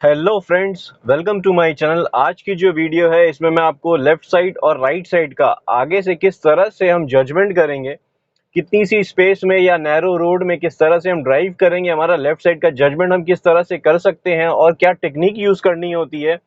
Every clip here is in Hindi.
Hello friends, welcome to my channel. आज की जो वीडियो है इसमें मैं आपको लेफ्ट साइड और राइट साइड का आगे से किस तरह से हम जजमेंट करेंगे, कितनी सी स्पेस में या नैरो रोड में किस तरह से हम ड्राइव करेंगे, हमारा लेफ्ट साइड का जजमेंट हम किस तरह से कर सकते हैं और क्या टेक्निक यूज करनी होती है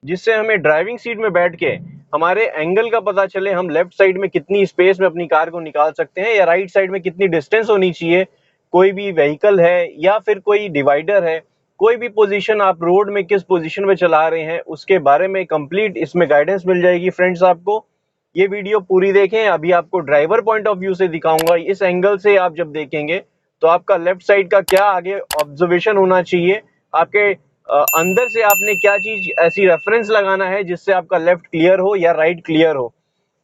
जिससे हमें ड्राइविंग सीट में बैठ के हमारे एंगल का पता चले, हम लेफ्ट साइड में कितनी स्पेस में अपनी कार को निकाल सकते हैं या राइट साइड में कितनी डिस्टेंस होनी चाहिए। कोई भी व्हीकल है या फिर कोई डिवाइडर है, कोई भी पोजीशन आप रोड में किस पोजीशन में चला रहे हैं उसके बारे में कंप्लीट इसमें गाइडेंस मिल जाएगी फ्रेंड्स आपको। ये वीडियो पूरी देखें। अभी आपको ड्राइवर पॉइंट ऑफ व्यू से दिखाऊंगा। इस एंगल से आप जब देखेंगे तो आपका लेफ्ट साइड का क्या आगे ऑब्जर्वेशन होना चाहिए, आपके अंदर से आपने क्या चीज ऐसी रेफरेंस लगाना है जिससे आपका लेफ्ट क्लियर हो या राइट क्लियर हो।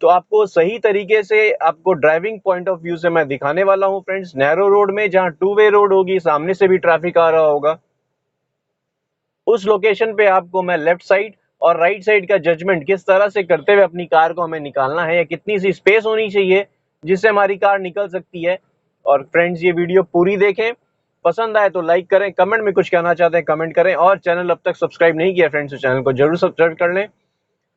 तो आपको सही तरीके से आपको ड्राइविंग पॉइंट ऑफ व्यू से मैं दिखाने वाला हूं फ्रेंड्स। नैरो रोड में जहां टू वे रोड होगी, सामने से भी ट्रैफिक आ रहा होगा, उस लोकेशन पे आपको मैं लेफ्ट साइड और राइट साइड का जजमेंट किस तरह से करते हुए अपनी कार को हमें निकालना है या कितनी सी स्पेस होनी चाहिए जिससे हमारी कार निकल सकती है। और फ्रेंड्स, ये वीडियो पूरी देखें, पसंद आए तो लाइक करें, कमेंट में कुछ कहना चाहते हैं कमेंट करें, और चैनल अब तक सब्सक्राइब नहीं किया फ्रेंड्स तो चैनल को जरूर सब्सक्राइब कर लें।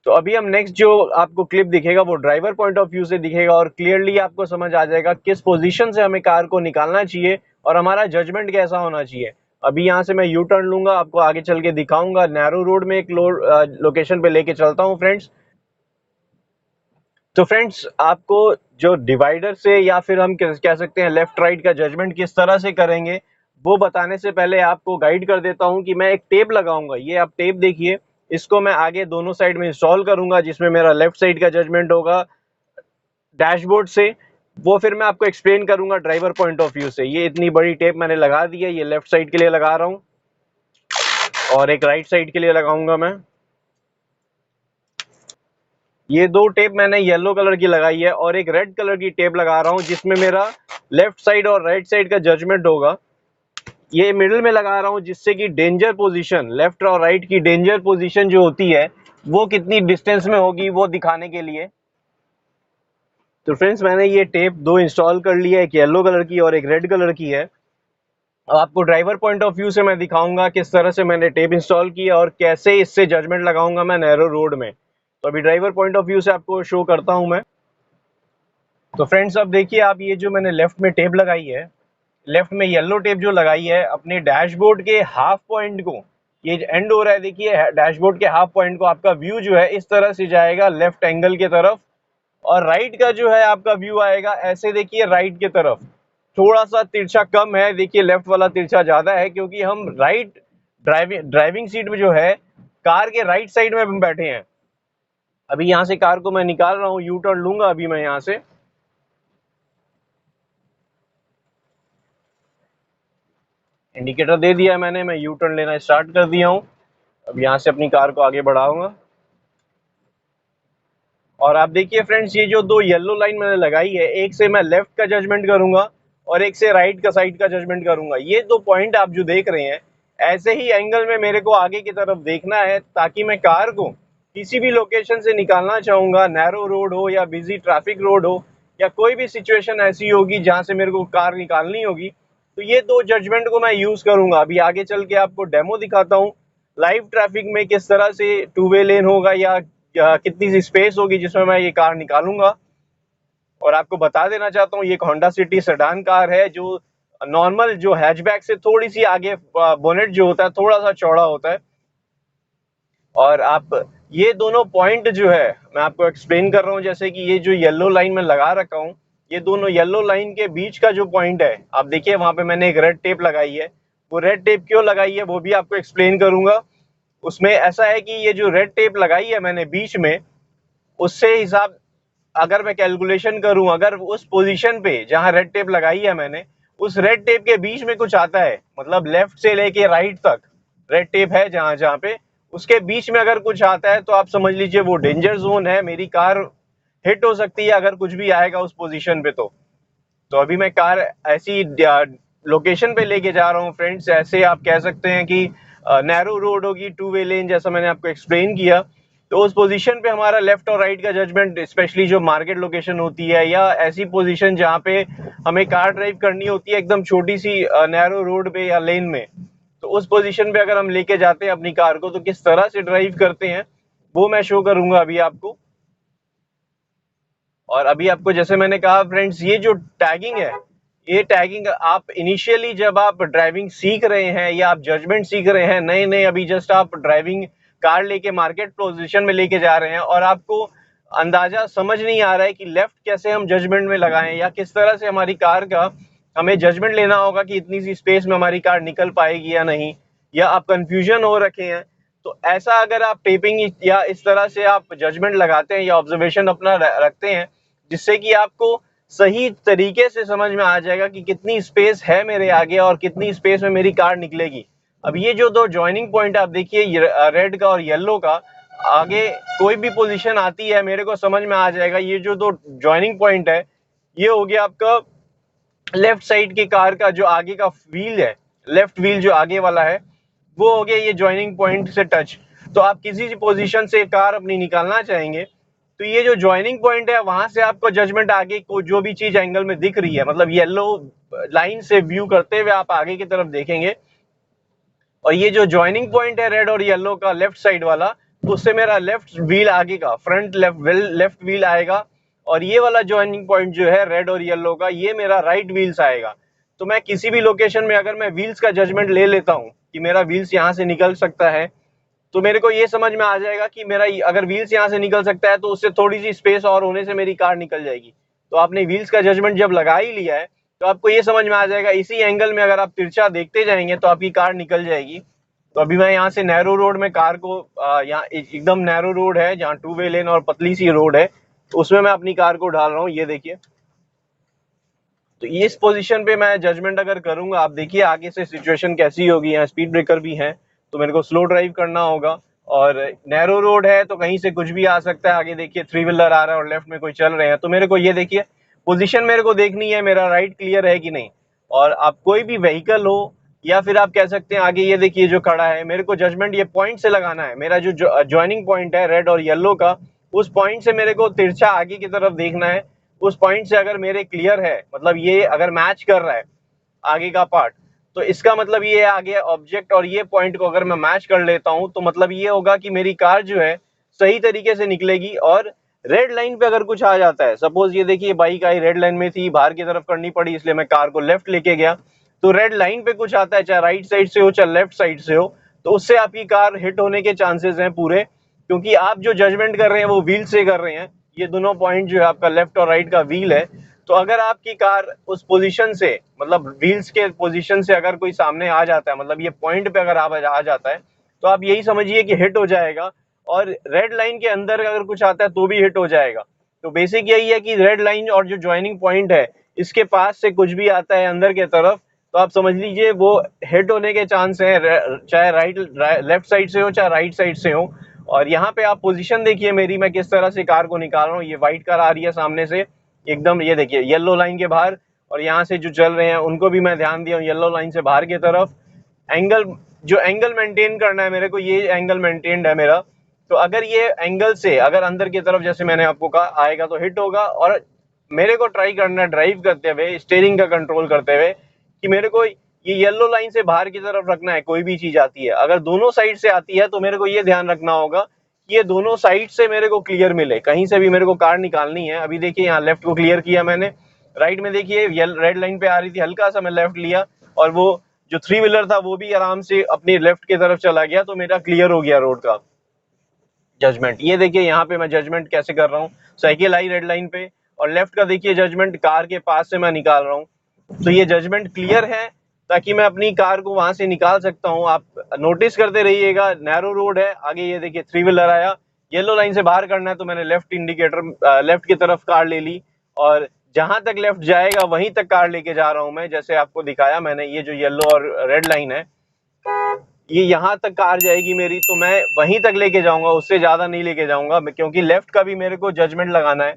तो अभी हम नेक्स्ट जो आपको क्लिप दिखेगा वो ड्राइवर पॉइंट ऑफ व्यू से दिखेगा और क्लियरली आपको समझ आ जाएगा किस पोजीशन से हमें कार को निकालना चाहिए और हमारा जजमेंट कैसा होना चाहिए। अभी यहाँ से मैं यू टर्न लूंगा, आपको आगे चल के दिखाऊंगा। नैरो रोड में एक लोकेशन पे लेके चलता हूँ फ्रेंड्स। तो फ्रेंड्स, आपको जो डिवाइडर से या फिर हम कह सकते हैं लेफ्ट राइट का जजमेंट किस तरह से करेंगे वो बताने से पहले आपको गाइड कर देता हूं कि मैं एक टेप लगाऊंगा। ये आप टेप देखिए, इसको मैं आगे दोनों साइड में इंस्टॉल करूंगा जिसमें मेरा लेफ्ट साइड का जजमेंट होगा डैशबोर्ड से। वो फिर मैं आपको एक्सप्लेन करूंगा ड्राइवर पॉइंट ऑफ व्यू से। ये इतनी बड़ी टेप मैंने लगा दी है, ये लेफ्ट साइड के लिए लगा रहा हूँ और एक राइट साइड के लिए लगाऊंगा मैं। ये दो टेप मैंने येलो कलर की लगाई है और एक रेड कलर की टेप लगा रहा हूँ जिसमें मेरा लेफ्ट साइड और राइट साइड का जजमेंट होगा। ये मिडिल में लगा रहा हूँ जिससे कि डेंजर पोजीशन, लेफ्ट और राइट की डेंजर पोजीशन जो होती है वो कितनी डिस्टेंस में होगी वो दिखाने के लिए। तो फ्रेंड्स, मैंने ये टेप दो इंस्टॉल कर लिया है, एक येलो कलर की और एक रेड कलर की है। अब आपको ड्राइवर पॉइंट ऑफ व्यू से मैं दिखाऊंगा किस तरह से मैंने टेप इंस्टॉल किया और कैसे इससे जजमेंट लगाऊंगा मैं नैरो रोड में। तो अभी ड्राइवर पॉइंट ऑफ व्यू से आपको शो करता हूं मैं। तो फ्रेंड्स, अब देखिए, आप ये जो मैंने लेफ्ट में टेप लगाई है, लेफ्ट में येलो टेप जो लगाई है, अपने डैशबोर्ड के हाफ पॉइंट को, ये एंड हो रहा है देखिए डैशबोर्ड के हाफ पॉइंट को, आपका व्यू जो है इस तरह से जाएगा लेफ्ट एंगल के तरफ और राइट का जो है आपका व्यू आएगा ऐसे देखिए राइट के तरफ। थोड़ा सा तिरछा कम है, देखिए लेफ्ट वाला तिरछा ज्यादा है क्योंकि हम राइट ड्राइविंग सीट में जो है कार के राइट साइड में हम बैठे हैं। अभी यहाँ से कार को मैं निकाल रहा हूँ, यू टर्न लूंगा अभी मैं यहाँ से। इंडिकेटर दे दिया है मैंने, मैं यू टर्न लेना स्टार्ट कर दिया हूँ। अब यहाँ से अपनी कार को आगे बढ़ाऊंगा और आप देखिए फ्रेंड्स, ये जो दो येलो लाइन मैंने लगाई है, एक से मैं लेफ्ट का जजमेंट करूंगा और एक से राइट का साइड का जजमेंट करूंगा। ये दो पॉइंट आप जो देख रहे हैं, ऐसे ही एंगल में मेरे को आगे की तरफ देखना है ताकि मैं कार को किसी भी लोकेशन से निकालना चाहूंगा, नैरो रोड हो या बिजी ट्रैफिक रोड हो या कोई भी सिचुएशन ऐसी होगी जहां से मेरे को कार निकालनी होगी, तो ये दो जजमेंट को मैं यूज करूंगा। अभी आगे चल के आपको डेमो दिखाता हूँ लाइव ट्रैफिक में किस तरह से टू वे लेन होगा या कितनी सी स्पेस होगी जिसमें मैं ये कार निकालूंगा। और आपको बता देना चाहता हूँ, ये एक होंडा सिटी सेडान कार है जो नॉर्मल जो हैचबैक से थोड़ी सी आगे बोनेट जो होता है थोड़ा सा चौड़ा होता है। और आप ये दोनों पॉइंट जो है मैं आपको एक्सप्लेन कर रहा हूँ, जैसे कि ये जो येलो लाइन में लगा रखा हूँ, ये दोनों येलो लाइन के बीच का जो पॉइंट है, आप देखिए वहां पे मैंने एक रेड टेप लगाई है। वो रेड टेप क्यों लगाई है वो भी आपको एक्सप्लेन करूंगा। उसमें ऐसा है कि ये जो रेड टेप लगाई है मैंने बीच में, उससे हिसाब अगर मैं कैलकुलेशन करूं, अगर उस पोजीशन पे जहां रेड टेप लगाई है मैंने, उस रेड टेप के बीच में कुछ आता है, मतलब लेफ्ट से लेके राइट तक रेड टेप है जहां जहां पे, उसके बीच में अगर कुछ आता है तो आप समझ लीजिए वो डेंजर जोन है, मेरी कार हिट हो सकती है अगर कुछ भी आएगा उस पोजीशन पे। तो अभी मैं कार ऐसी लोकेशन पे लेके जा रहा हूँ फ्रेंड्स, ऐसे आप कह सकते हैं कि नैरो रोड होगी, टू वे लेन, जैसा मैंने आपको एक्सप्लेन किया। तो उस पोजीशन पे हमारा लेफ्ट और राइट का जजमेंट, स्पेशली जो मार्केट लोकेशन होती है या ऐसी पोजीशन जहाँ पे हमें कार ड्राइव करनी होती है एकदम छोटी सी नैरो रोड पे या लेन में, तो उस पोजीशन पे अगर हम लेके जाते हैं अपनी कार को तो किस तरह से ड्राइव करते हैं वो मैं शो करूंगा अभी आपको। और अभी आपको जैसे मैंने कहा फ्रेंड्स, ये जो टैगिंग है, ये टैगिंग आप इनिशियली जब आप ड्राइविंग सीख रहे हैं या आप जजमेंट सीख रहे हैं, नए नए अभी जस्ट आप ड्राइविंग कार लेके मार्केट पोजीशन में लेके जा रहे हैं और आपको अंदाजा समझ नहीं आ रहा है कि लेफ्ट कैसे हम जजमेंट में लगाएं या किस तरह से हमारी कार का हमें जजमेंट लेना होगा कि इतनी सी स्पेस में हमारी कार निकल पाएगी या नहीं, या आप कंफ्यूजन हो रखे हैं, तो ऐसा अगर आप टेपिंग या इस तरह से आप जजमेंट लगाते हैं या ऑब्जर्वेशन अपना रखते हैं जिससे कि आपको सही तरीके से समझ में आ जाएगा कि कितनी स्पेस है मेरे आगे और कितनी स्पेस में मेरी कार निकलेगी। अब ये जो दो जॉइनिंग पॉइंट आप देखिए, रेड का और येलो का, आगे कोई भी पोजीशन आती है मेरे को समझ में आ जाएगा। ये जो दो जॉइनिंग पॉइंट है ये हो गया आपका लेफ्ट साइड की कार का जो आगे का व्हील है, लेफ्ट व्हील जो आगे वाला है वो हो गया ये जॉइनिंग पॉइंट से टच। तो आप किसी पोजीशन से कार अपनी निकालना चाहेंगे तो ये जो जॉइनिंग पॉइंट है वहां से आपको जजमेंट आगे को जो भी चीज एंगल में दिख रही है, मतलब येलो लाइन से व्यू करते हुए आप आगे की तरफ देखेंगे और ये जो जॉइनिंग पॉइंट है रेड और येलो का लेफ्ट साइड वाला, तो उससे मेरा लेफ्ट व्हील आगे का फ्रंट लेफ्ट व्हील आएगा और ये वाला जॉइनिंग पॉइंट जो है रेड और येलो का ये मेरा राइट व्हील्स आएगा। तो मैं किसी भी लोकेशन में अगर मैं व्हील्स का जजमेंट ले लेता हूँ कि मेरा व्हील्स यहाँ से निकल सकता है तो मेरे को ये समझ में आ जाएगा कि मेरा अगर व्हील्स यहाँ से निकल सकता है तो उससे थोड़ी सी स्पेस और होने से मेरी कार निकल जाएगी। तो आपने व्हील्स का जजमेंट जब लगा ही लिया है तो आपको ये समझ में आ जाएगा इसी एंगल में अगर आप तिरछा देखते जाएंगे तो आपकी कार निकल जाएगी। तो अभी मैं यहाँ से नैरो रोड में कार को यहाँ एकदम नैरो रोड है जहाँ 2 वे लेन और पतली सी रोड है, तो उसमें मैं अपनी कार को डाल रहा हूँ। ये देखिए, तो इस पोजीशन पे मैं जजमेंट अगर करूंगा, आप देखिए आगे से सिचुएशन कैसी होगी। यहाँ स्पीड ब्रेकर भी है तो मेरे को स्लो ड्राइव करना होगा और नैरो रोड है तो कहीं से कुछ भी आ सकता है। आगे देखिए 3 व्हीलर आ रहा है और लेफ्ट में कोई चल रहे हैं, तो मेरे को ये देखिए पोजीशन मेरे को देखनी है मेरा राइट क्लियर है कि नहीं। और आप कोई भी व्हीकल हो या फिर आप कह सकते हैं आगे ये देखिए जो खड़ा है, मेरे को जजमेंट ये पॉइंट से लगाना है। मेरा जो ज्वाइनिंग पॉइंट है रेड और येलो का, उस पॉइंट से मेरे को तिरछा आगे की तरफ देखना है। उस पॉइंट से अगर मेरे क्लियर है, मतलब ये अगर मैच कर रहा है आगे का पार्ट, तो इसका मतलब ये आगे ऑब्जेक्ट और ये पॉइंट को अगर मैं मैच कर लेता हूं तो मतलब ये होगा कि मेरी कार जो है सही तरीके से निकलेगी। और रेड लाइन पे अगर कुछ आ जाता है, सपोज ये देखिए बाइक आई रेड लाइन में थी, बाहर की तरफ करनी पड़ी इसलिए मैं कार को लेफ्ट लेके गया, तो रेड लाइन पे कुछ आता है चाहे राइट साइड से हो चाहे लेफ्ट साइड से हो, तो उससे आपकी कार हिट होने के चांसेस हैं पूरे, क्योंकि आप जो जजमेंट कर रहे हैं वो व्हील से कर रहे हैं। ये दोनों पॉइंट जो है आपका लेफ्ट और राइट का व्हील है। तो अगर आपकी कार उस पोजीशन से, मतलब व्हील्स के पोजीशन से अगर कोई सामने आ जाता है, मतलब ये पॉइंट पे अगर आ जाता है, तो आप यही समझिए कि हिट हो जाएगा। और रेड लाइन के अंदर अगर कुछ आता है तो भी हिट हो जाएगा। तो बेसिक यही है कि रेड लाइन और जो ज्वाइनिंग पॉइंट है इसके पास से कुछ भी आता है अंदर के तरफ तो आप समझ लीजिए वो हिट होने के चांस हैं, चाहे लेफ्ट साइड से हो चाहे राइट साइड से हो। और यहाँ पे आप पोजीशन देखिए मेरी, मैं किस तरह से कार को निकाल रहा हूँ। ये व्हाइट कार आ रही है सामने से एकदम, ये देखिए येलो लाइन के बाहर, और यहाँ से जो चल रहे हैं उनको भी मैं ध्यान दिया हूँ येलो लाइन से बाहर की तरफ। एंगल, जो एंगल मेंटेन करना है मेरे को, ये एंगल मेंटेन्ड है मेरा। तो अगर ये एंगल से अगर अंदर की तरफ जैसे मैंने आपको कहा आएगा तो हिट होगा। और मेरे को ट्राई करना है ड्राइव करते हुए, स्टीयरिंग का कंट्रोल करते हुए, कि मेरे को ये येलो लाइन से बाहर की तरफ रखना है। कोई भी चीज आती है अगर दोनों साइड से आती है तो मेरे को ये ध्यान रखना होगा कि ये दोनों साइड से मेरे को क्लियर मिले, कहीं से भी मेरे को कार निकालनी है। अभी देखिए यहाँ लेफ्ट को क्लियर किया मैंने, राइट में देखिए रेड लाइन पे आ रही थी, हल्का सा मैं लेफ्ट लिया और वो जो 3 व्हीलर था वो भी आराम से अपनी लेफ्ट की तरफ चला गया, तो मेरा क्लियर हो गया रोड का जजमेंट। ये देखिए यहाँ पे मैं जजमेंट कैसे कर रहा हूँ, साइकिल आई रेड लाइन पे और लेफ्ट का देखिए जजमेंट कार के पास से मैं निकाल रहा हूँ। तो ये जजमेंट क्लियर है ताकि मैं अपनी कार को वहां से निकाल सकता हूँ। आप नोटिस करते रहिएगा, नैरो रोड है, आगे ये देखिए 3 व्हीलर आया, येलो लाइन से बाहर करना है तो मैंने लेफ्ट इंडिकेटर लेफ्ट की तरफ कार ले ली और जहां तक लेफ्ट जाएगा वहीं तक कार लेके जा रहा हूं मैं। जैसे आपको दिखाया मैंने, ये जो येलो और रेड लाइन है ये यहाँ तक कार जाएगी मेरी, तो मैं वहीं तक लेके जाऊंगा, उससे ज्यादा नहीं लेके जाऊंगा क्योंकि लेफ्ट का भी मेरे को जजमेंट लगाना है।